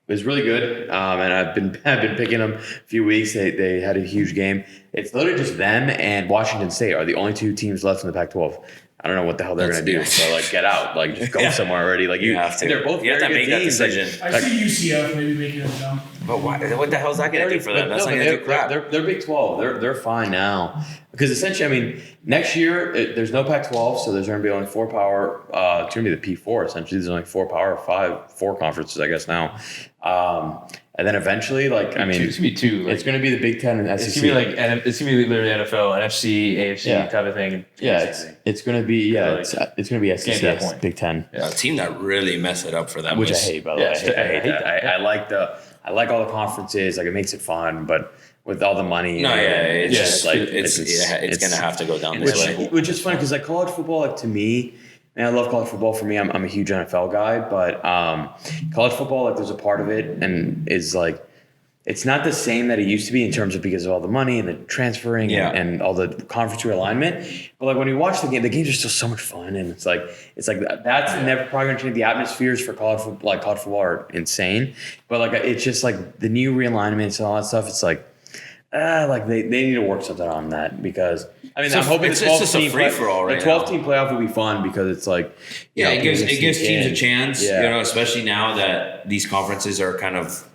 is really good. And I've been picking them a few weeks. They had a huge game. It's literally just them and Washington State are the only two teams left in the Pac-12. I don't know what the hell they're going to do. So like get out, like just go somewhere already. Like You have to. They're both You have very to make good that teams. decision. I see UCF maybe making a jump. But what the hell is that going to do for them? That's not going to do crap. They're Big 12. They're fine now because essentially, I mean, next year there's no Pac-12, so there's going to be only 4 power. It's going to be the P4 essentially. There's only 4 power, 4 conferences, I guess now. And then eventually, like I mean, It's going to be 2. Like, it's going to be the Big 10 and SEC. it's going to be it's going to be literally NFL, NFC, AFC Yeah. type of thing. Yeah, it's going to be it's going to be Getting to that SEC, point. Big 10. A team that really messed it up for them. Which I was- hate, by the Yeah, way. I hate I hate that. I like all the conferences. Like it makes it fun, but with all the money, No, yeah, it's Yeah, just like, it's going to have to go down this way. which is funny because like college football, like to me, and I love college football. For me, I'm a huge NFL guy, but college football, like there's a part of it, and is like it's not the same that it used to be in terms of because of all the money and the transferring and all the conference realignment. But like when you watch the games are still so much fun, and it's like that's never probably going to change. The atmospheres for college football are insane, but like it's just like the new realignments and all that stuff. It's like they need to work something on that, because I mean, I'm hoping it's just a free for all right now. The 12-team playoff will be fun because it's like it gives teams a chance, especially now that these conferences are kind of.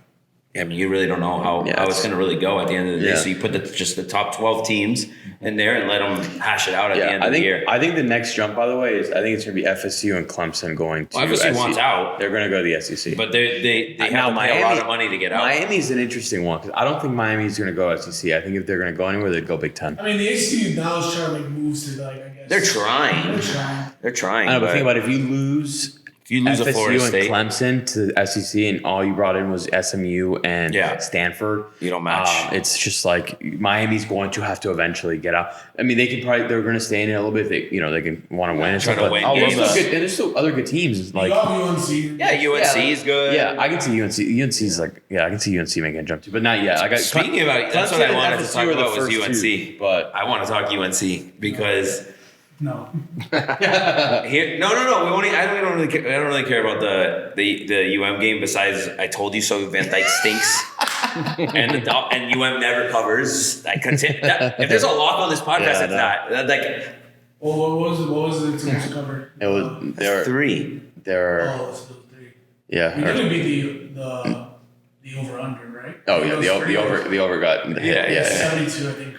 I mean, you really don't know how it's going to really go at the end of the day. So you put just the top 12 teams in there and let them hash it out at the end of the year. I think the next jump, by the way, is I think it's going to be FSU and Clemson going to FSU wants out. They're going to go to the SEC. But they have to pay a lot of money to get out. Miami's an interesting one because I don't think Miami's going to go SEC. I think if they're going to go anywhere, they'd go Big Ten. I mean, the ACC now is trying to make moves to, like, I guess. They're trying. I know, but think about it. If you lose a Florida State, Clemson to the SEC, and all you brought in was SMU and Stanford, you don't match. It's just like Miami's going to have to eventually get out. I mean, they're going to stay in it a little bit. They can want to win and try stuff. To win. There's still other good teams. Like UNC. UNC is good. Yeah, I can see UNC. UNC's like, I can see UNC making a jump too, but not yet. Speaking about, that's what I wanted to talk about was UNC. But I want to talk UNC because. No. No. We won't. I don't really care about the UM game. Besides, I told you so. Van Dyke stinks, and UM never covers. I continue. If there's a lock on this podcast, it's that. Like, well, what was the team to cover? It was there 3. There. Oh, it's still 3. Yeah. We didn't beat the over under, right? Oh yeah, the over got 72, I think.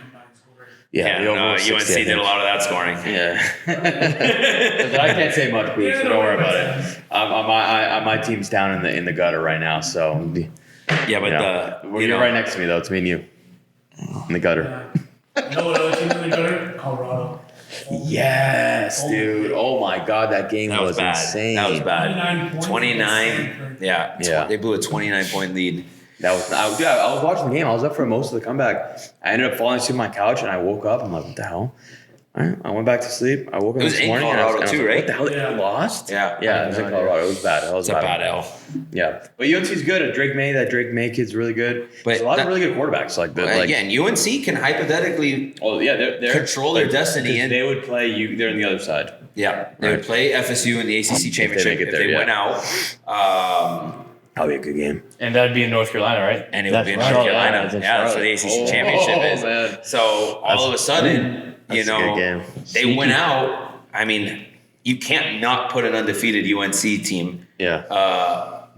UNC did a lot of that scoring. Yeah. I can't say much, please. So don't worry about it. My team's down in the gutter right now, so. Yeah, but you're right next to me though. It's me and you in the gutter. You know what other team's in the gutter? Colorado. Yes, dude. Oh my God, that game was insane. That was bad. 29. Yeah. They blew a 29-point lead. I was watching the game. I was up for most of the comeback. I ended up falling asleep on my couch, and I woke up. I'm like, what the hell? All right, I went back to sleep. I woke up this morning. It was in Colorado too, right? What the hell? They lost? Yeah. It was in Colorado. It was bad. It's a bad L. Yeah. But UNC's good. That Drake May kid's really good. But there's a lot of really good quarterbacks. And UNC can hypothetically they're control their destiny. And they would play you. They're on the other side. Yeah. They would play FSU in the ACC championship if they went out. That'll be a good game. And that'd be in North Carolina, right? And it would be in North Carolina. That's what the ACC championship is. Man. So all of a sudden, they went out. I mean, you can't not put an undefeated UNC team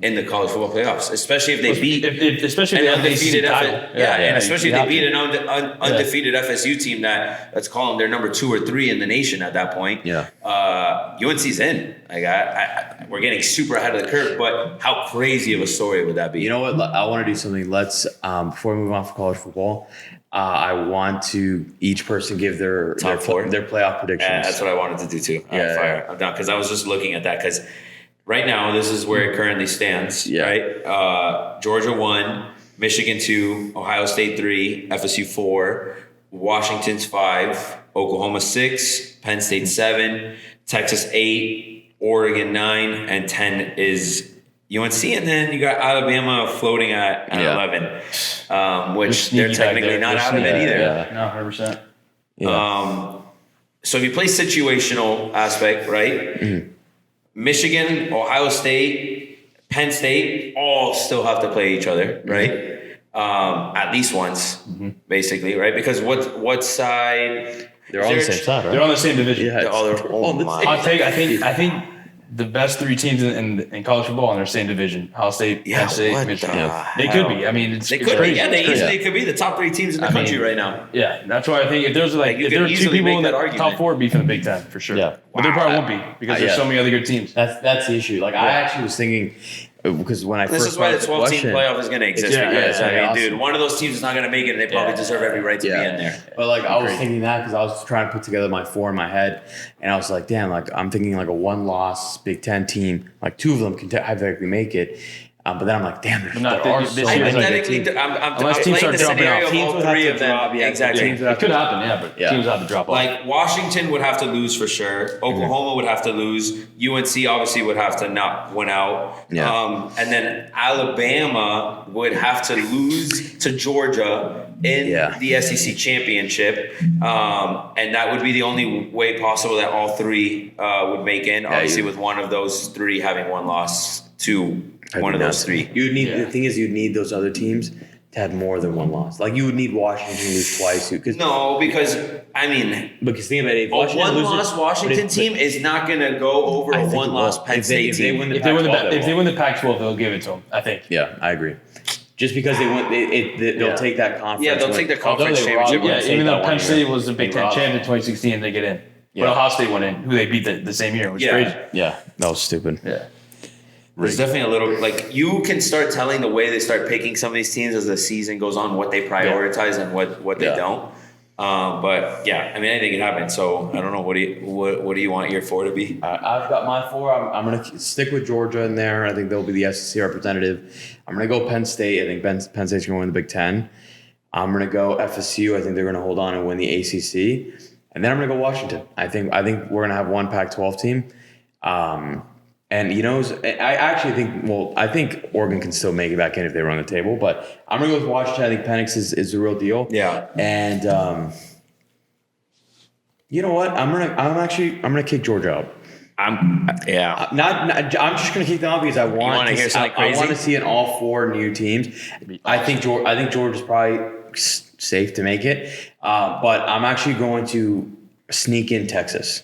in the college football playoffs, especially if they beat especially an undefeated especially if they beat it. an undefeated FSU team that, let's call them, they're number 2 or 3 in the nation at that point. UNC's in. Like we're getting super ahead of the curve, but how crazy of a story would that be? You know what? I want to do something. Let's before we move on for college football, I want to each person give their playoff predictions. That's what I wanted to do too. I'm done because I was just looking at that because right now this is where it currently stands. Right, Georgia 1, Michigan 2, Ohio State 3, FSU 4, Washington's 5, Oklahoma 6, Penn State 7, Texas 8, Oregon 9, and 10 is UNC, and then you got Alabama floating at 11, which they're technically not out of it either. No, 100%. So if you play situational aspect, right? Mm-hmm. Michigan, Ohio State, Penn State all still have to play each other, right? At least once, basically, right? Because what side? They're all on the same side, right? They're on the same division. Yeah, I think the best 3 teams in college football in their same division: Ohio State, Penn State, Michigan. They could be. I mean, they could be. Yeah, they easily could be the top 3 teams in the country right now. Yeah, that's why I think if there's if there are 2 people in the top 4, it'd be from the Big Ten for sure. Yeah, but there probably won't be because there's so many other good teams. That's the issue. I actually was thinking. Because when this is why the 12-team playoff is going to exist. Dude, one of those teams is not going to make it, and they probably deserve every right to be in there. But I was thinking that because I was trying to put together my 4 in my head, and I was like, damn, I'm thinking a 1-loss Big Ten team, 2 of them can hypothetically make it. But then I'm like, damn, there not are this so year, many like, good teams. I'm Unless teams playing start the dropping scenario off. of Teams all would have three to of them. drop, yeah, Exactly. teams would It could happen, but Yeah. teams have to drop off. Like Washington would have to lose for sure. Oklahoma would have to lose. UNC obviously would have to not win out. Yeah. And then Alabama would have to lose to Georgia in the SEC championship. And that would be the only way possible that all three would make in. Obviously, with one of those three having one loss to one of those three. You'd need the thing is you'd need those other teams to have more than one loss. Like you would need Washington to lose twice. Because I mean, because think about it, if a one-loss Washington team is not going to go over a one-loss Penn State team. If they win the Pac-12, they'll give it to them. I think. Yeah, I agree. Just because they'll take that conference. Yeah, they'll take the conference championship. Yeah, even though Penn State was the Big Ten champ in 2016, they get in. But Ohio State went in, who they beat the same year, which is crazy. Yeah, that was stupid. Yeah. There's definitely a little, like, you can start telling the way they start picking some of these teams as the season goes on, what they prioritize and what they don't. But yeah, I mean, anything can happen. So I don't know. What do you want your 4 to be? I've got my 4. I'm going to stick with Georgia in there. I think they'll be the SEC representative. I'm going to go Penn State. I think Penn State's going to win the Big Ten. I'm going to go FSU. I think they're going to hold on and win the ACC. And then I'm going to go Washington. I think we're going to have one Pac-12 team. And I think Oregon can still make it back in if they run the table. But I'm going to go with Washington. I think Penix is the real deal. Yeah. And you know what? I'm gonna kick Georgia out. I'm just gonna kick them out because I want to see an all 4 new teams. I think Georgia's probably safe to make it, but I'm actually going to sneak in Texas.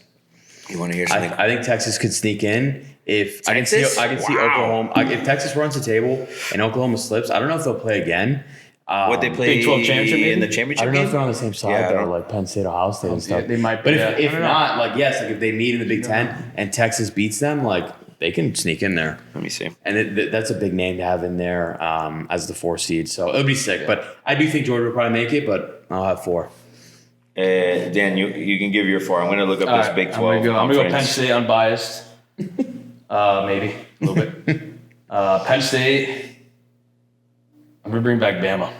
You want to hear something? I think Texas could sneak in. If Texas? I can see Oklahoma. If Texas runs the table and Oklahoma slips, I don't know if they'll play again. Would they play Big 12 championship in the maybe? championship I don't know game? if they're on the same side though, like Penn State, Ohio State, and stuff. They might. But Be, if not, like if they meet in the Big Ten and Texas beats them, like they can sneak in there. Let me see. And that's a big name to have in there as the 4 seed. So it would be sick. But I do think Georgia will probably make it, but I'll have 4. Dan, you can give your 4. I'm going to look up this Big 12. I'm going to go Penn State unbiased. Maybe a little bit. Penn State. I'm going to bring back Bama.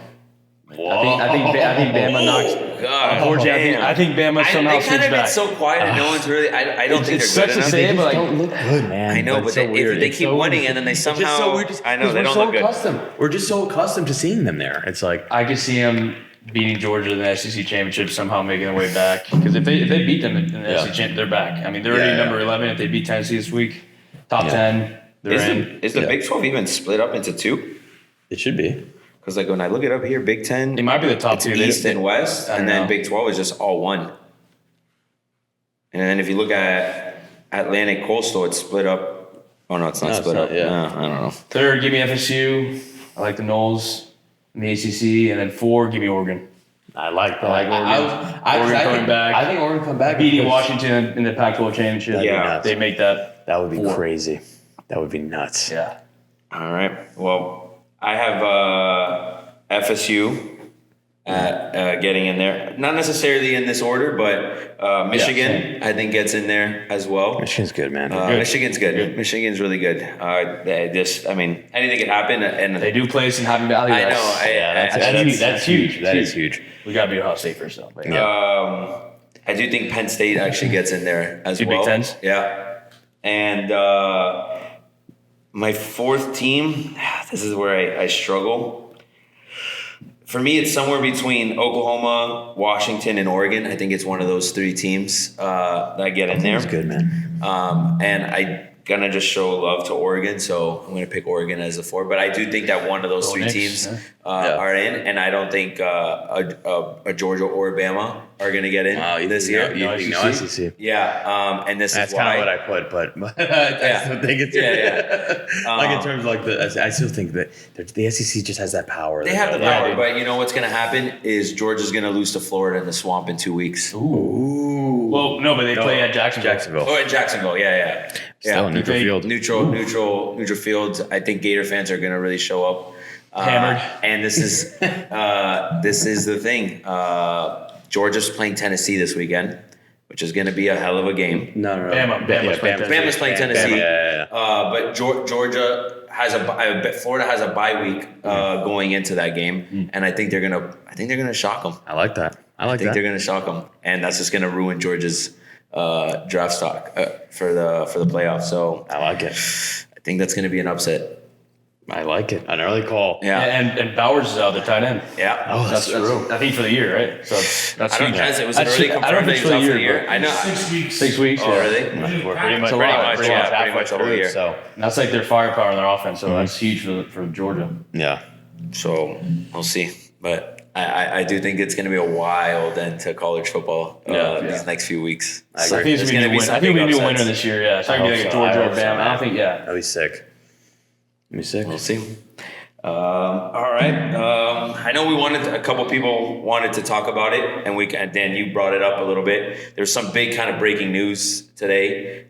I think Bama knocks. God, unfortunately, I think Bama somehow they kind of back. been so quiet and no one's really. I don't think it's they're such good a enough. save, but don't look good, man. I know, but if they keep winning and then they somehow. I know they don't look good. We're just so accustomed to seeing them there. It's like I could see them beating Georgia in the SEC championship, somehow making their way back. Because if they beat them in the SEC championship, they're back. I mean, they're already number 11. If they beat Tennessee this week, top 10, they're in. Is the Big 12 even split up into 2? it should be. Because like when I look it up here, Big 10, They might be the top it's 2. East and West, and then Big 12 is just all 1. And then if you look at Atlantic Coastal, it's split up. Oh no, it's not split up. Yeah, I don't know. 3rd, give me FSU. I like the Noles in the ACC, and then 4, give me Oregon. I like that. Oregon coming back. I think Oregon come back Beating Washington in the Pac-12 championship. Yeah. They make that. That would be crazy. That would be nuts. Yeah. All right. Well, I have FSU getting in there. Not necessarily in this order, but Michigan, I think, gets in there as well. Michigan's good, man. Michigan's good. Michigan's really good. Anything could happen. And They do play some Happy Valley. I know. That's huge. That is huge. We got to be Ohio State first, though. But I do think Penn State actually gets in there as well. Big Tens? Yeah. And my 4th team, this is where I struggle. For me, it's somewhere between Oklahoma, Washington, and Oregon. I think it's one of those 3 teams that get in there. That's good, man. And I'm going to just show love to Oregon, so I'm going to pick Oregon as a 4. But I do think that one of those 3 teams are in, and I don't think a Georgia or Bama are going to get in this year. No SEC. Yeah, and this That's is why. kind of what I put, but I still think it's like in terms of like I still think that the SEC just has that power. They have the power, but you know what's going to happen is Georgia's going to lose to Florida in the Swamp in 2 weeks. Ooh. Well, no, but they play at Jacksonville. Oh, at Jacksonville, yeah. Still neutral field. Neutral fields. I think Gator fans are going to really show up. Hammered. And this is the thing. Georgia's playing Tennessee this weekend, which is going to be a hell of a game. No. Bama's playing Tennessee. Bama's playing Tennessee. Yeah. But Georgia I bet Florida has a bye week going into that game, and I think they're gonna shock them. I like that. I think they're gonna shock them, and that's just gonna ruin Georgia's draft stock for the playoffs. So I like it. I think that's gonna be an upset. I like it. An early call. Yeah, and Bowers is out, the tight end. yeah. Oh, that's true. I think for the year, right? So that's I don't huge. know. Was it already confirmed that he was out for the year? I know. 6 weeks. 6 weeks. Oh, yeah. really? We're pretty much, Pretty much the whole year. So And that's like their firepower in their offense. So that's huge for Georgia. yeah. So we'll see, but I do think it's going to be a wild end to college football these next few weeks. I think it's going to be I think we're going to be a winner this year. Yeah, it's not going to be like a Georgia or Bama. I don't think. Yeah, That'd be sick. We'll see. All right. I know a couple people wanted to talk about it, and Dan, you brought it up a little bit. There's some big kind of breaking news today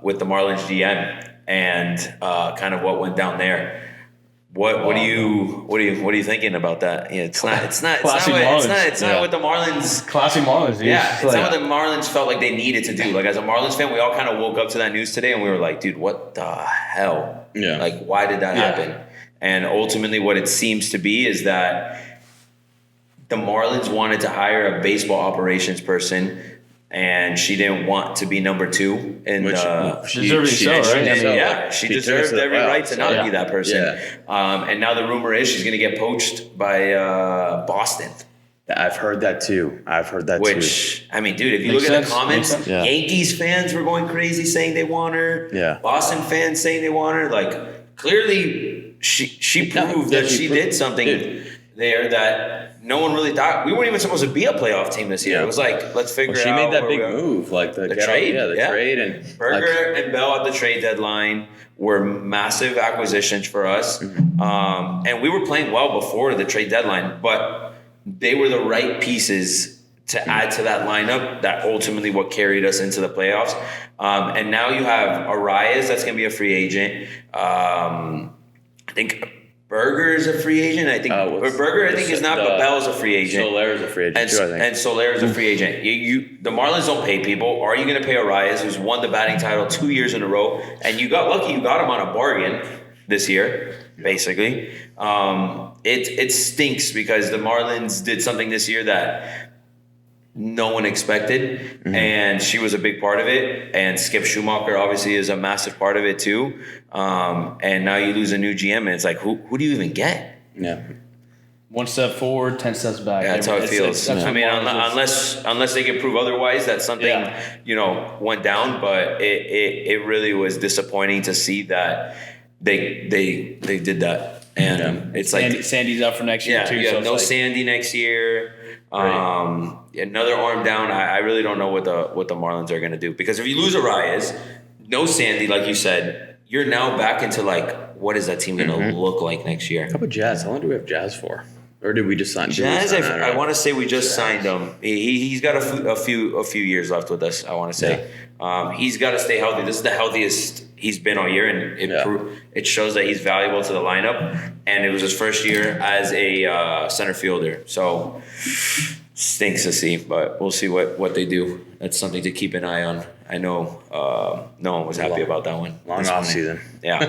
with the Marlins GM and kind of what went down there. What are you thinking about that? Yeah, it's not what the Marlins. Classic Marlins. Dude. Yeah, it's not what the Marlins felt like they needed to do. Like as a Marlins fan, we all kind of woke up to that news today, and we were like, dude, what the hell? Yeah. Like, why did that happen? And ultimately, what it seems to be is that the Marlins wanted to hire a baseball operations person, and she didn't want to be number 2. And she deserved every right to not be that person. Yeah. And now the rumor is she's going to get poached by Boston. I've heard that too. Which, I mean, dude, if you Makes look at sense. the comments, Yeah. Yankees fans were going crazy saying they want her. Yeah. Boston fans saying they want her. Like, clearly she proved that she did something there that no one really thought. We weren't even supposed to be a playoff team this year. Yeah. It was like, let's figure out. She made that where big we are. move, like the trade. trade, and Berger and Bell at the trade deadline were massive acquisitions for us. And we were playing well before the trade deadline, but they were the right pieces to add to that lineup that ultimately what carried us into the playoffs. And now you have Arias that's going to be a free agent. I think Berger is a free agent. I think Berger is not, but Bell's a free agent. Soler's a free agent too, I think. And Soler's a free agent. The Marlins don't pay people. Are you going to pay Arias, who's won the batting title 2 years in a row? And you got lucky. You got him on a bargain this year, basically. It stinks because the Marlins did something this year that no one expected, and she was a big part of it. And Skip Schumacher obviously is a massive part of it too. And now you lose a new GM, and it's like, who do you even get? Yeah. 1 step forward, 10 steps back. Yeah, that's how it feels. I mean, unless they can prove otherwise that something went down, but it really was disappointing to see that they did that, and it's like Sandy's out for next year too. Yeah, so no Sandy next year. Another arm down. I really don't know what the Marlins are going to do, because if you lose Arias, no Sandy, like you said, you're now back into like, what is that team going to look like next year? How about Jazz? How long do we have Jazz for? Or did we just sign Jazz? I want to say we just signed him. He's got a few years left with us, I want to say. He's got to stay healthy. This is the healthiest he's been all year, and it shows that he's valuable to the lineup. And it was his first year as a center fielder, so stinks to see, but we'll see what they do. That's something to keep an eye on. I know no one was happy about that one. Long off season. Yeah.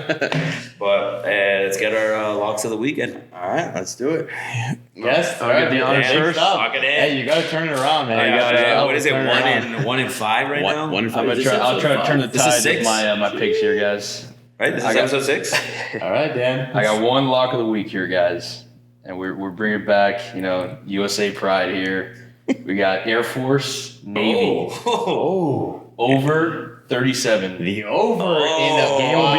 But let's get our locks of the weekend. All right, let's do it. Yes, I'll get the honors first. Lock it in. Hey, you got to turn it around, man. What is it? 1 in 5 right now? 1 in 5. I'll try to turn the This is tide 6? with my picks here, guys. Right? This is episode 6? All right, Dan. I got one lock of the week here, guys, and we're bringing back USA pride here. We got Air Force, Navy. Over 37. The over in the game will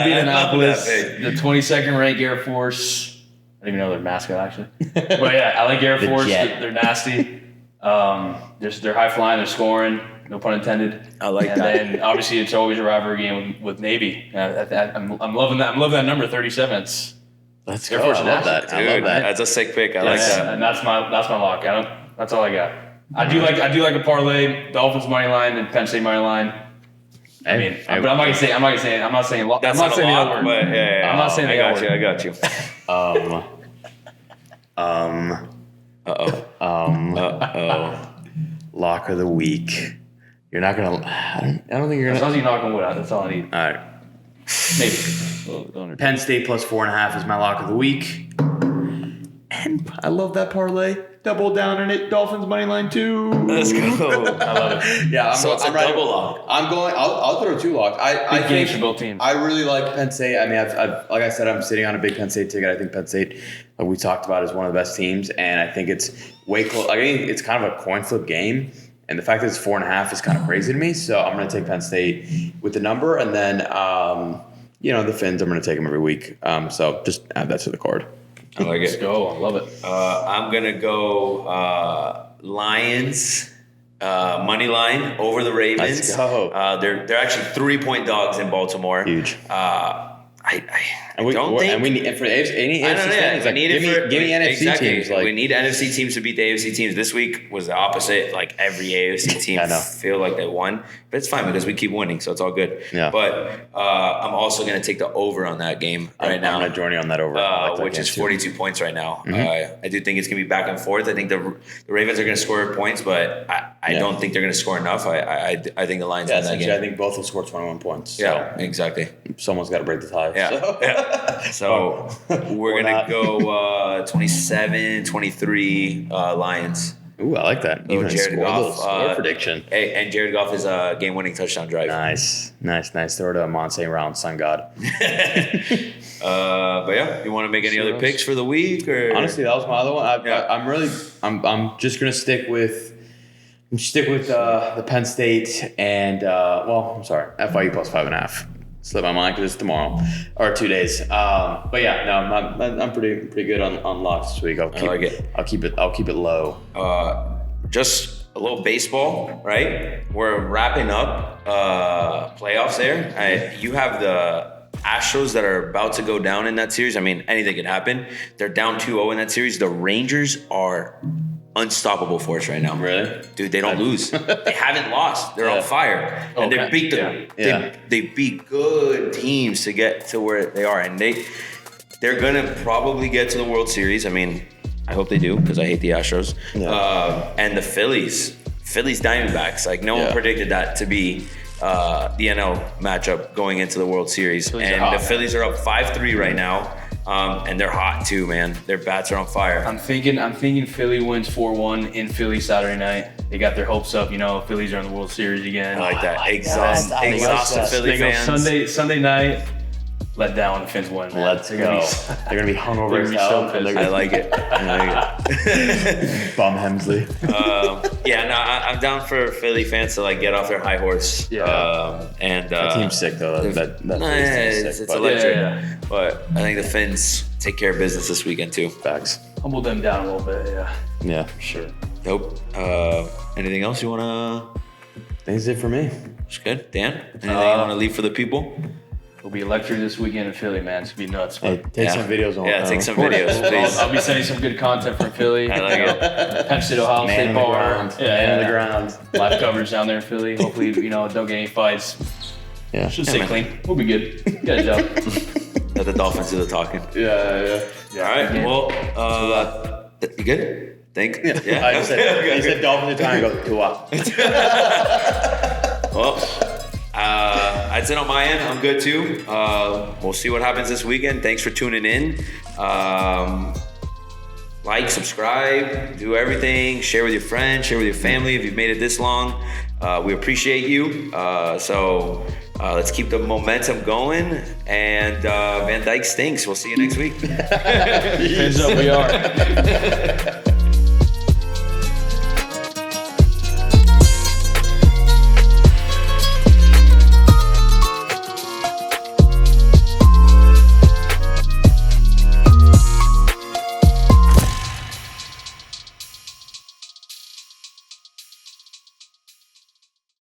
be Annapolis. The 22nd ranked Air Force. I don't even know their mascot actually, but yeah, I like Air Force. They're nasty. They're high flying. They're scoring. No pun intended. I like and that. And then obviously it's always a rivalry game with Navy. I'm loving that. I'm loving that number 37. Let's Air go. Force I love that. Dude, I love that. That's a sick pick. I like that. And that's my lock. That's all I got. I do like a parlay. Dolphins money line and Penn State money line. But I'm not gonna say. I'm not saying. That's I'm not saying a the lot, other word. but yeah. I'm not saying the other word. I got you. Lock of the week. You're not gonna. I don't think you're As gonna. long as you knock on wood out, that's all I need. All right. Maybe. A little under. Penn State plus 4.5 is my lock of the week. And I love that parlay. Double down on it. Dolphins money line 2. Let's go. I love it. Yeah, So it's a right. double lock. I'm going. I'll throw 2 locks. I Big games think for both teams. I really like Penn State. I mean, I've like I said, I'm sitting on a big Penn State ticket. I think Penn State, like we talked about, is one of the best teams, and I think it's way close. I think it's kind of a coin flip game, and the fact that it's 4.5 is kind of crazy to me. So I'm going to take Penn State with the number, and then the Fins. I'm going to take them every week. So just add that to the card. I like Let's it. go. I love it. I'm going to go Lions money line over the Ravens. Let's go. They're actually 3-point dogs in Baltimore. Huge. I don't think. And we need for any I don't know. AFC Yeah, teams, we like, need it for give me NFC exactly. teams. Like, we need NFC teams to beat the AFC teams. This week was the opposite. Like every AFC team I know. feel like they won, but it's fine because we keep winning, so it's all good. Yeah. But I'm also going to take the over on that game right now. I'm going to join you on that over. I like that Which game is too. 42 points right now. I do think it's going to be back and forth. I think the Ravens are going to score points, but I don't think they're going to score enough. I think the Lions win that essentially, game. I think both will score 21 points. So Yeah, exactly. someone's got to break the tie. Yeah. So. Yeah. So we're going to go 27-23 Lions. Ooh, I like that. Even Jared score, Goff, little score prediction. Hey, and Jared Goff is a game-winning touchdown drive. Nice. Throw to Amon St. Brown, Sun God. But yeah, you want to make any other picks for the week? Or Honestly, that was my other one. Yeah. I'm just gonna stick with the Penn State and I'm sorry, FIU plus 5.5. Slip my mind because it's tomorrow or 2 days. But yeah, no, I'm pretty good on locks this week. I like it. I'll keep it low. Just a little baseball, right? We're wrapping up playoffs there. You have the Astros that are about to go down in that series. I mean, anything can happen. They're down 2-0 in that series. The Rangers are unstoppable for us right now. Really? Dude, they don't lose. They haven't lost. They're on fire. And they beat they beat good teams to get to where they are. And they're gonna probably get to the World Series. I mean, I hope they do because I hate the Astros. Yeah. And the Phillies Diamondbacks. Like no one predicted that to be the NL matchup going into the World Series. And the Phillies are up 5-3 right now. And they're hot too, man. Their bats are on fire. I'm thinking Philly wins 4-1 in Philly Saturday night. They got their hopes up, Phillies are in the World Series again. I like that. Exhausted Philly They go fans. Sunday night. Let down the Fins win. Man. Let's go. They're gonna be hungover They're as gonna be hell. so and pissed. they're I like it. Bum Hemsley. I'm down for Philly fans to get off their high horse. Yeah. That team's sick though. That Phillies team's sick, it's but- electric. Yeah. But I think the Fins take care of business this weekend too. Facts. Humble them down a little bit, yeah. Yeah, for sure. Nope. Anything else you wanna? That's it for me. It's good. Dan, anything you wanna leave for the people? It'll be electric this weekend in Philly, man. It's gonna be nuts. Hey, take some videos on. Yeah, take some videos, please. I'll be sending some good content from Philly. I like it. Penn State, Ohio Man State on the bar. ground. Man on the ground. Live coverage down there in Philly. Hopefully, don't get any fights. Yeah. Should stay man. clean. We'll be good. Good job. Let the Dolphins do the talking. Yeah. All right. Yeah. Well, you good? Think? Yeah. I just said, he said Dolphins are trying to go Tua. Well, that's it on my end. I'm good too. We'll see what happens this weekend. Thanks for tuning in. Like, subscribe, do everything. Share with your friends, share with your family if you've made it this long. We appreciate you. So let's keep the momentum going. And Van Dyke stinks. We'll see you next week. Fins up, we are.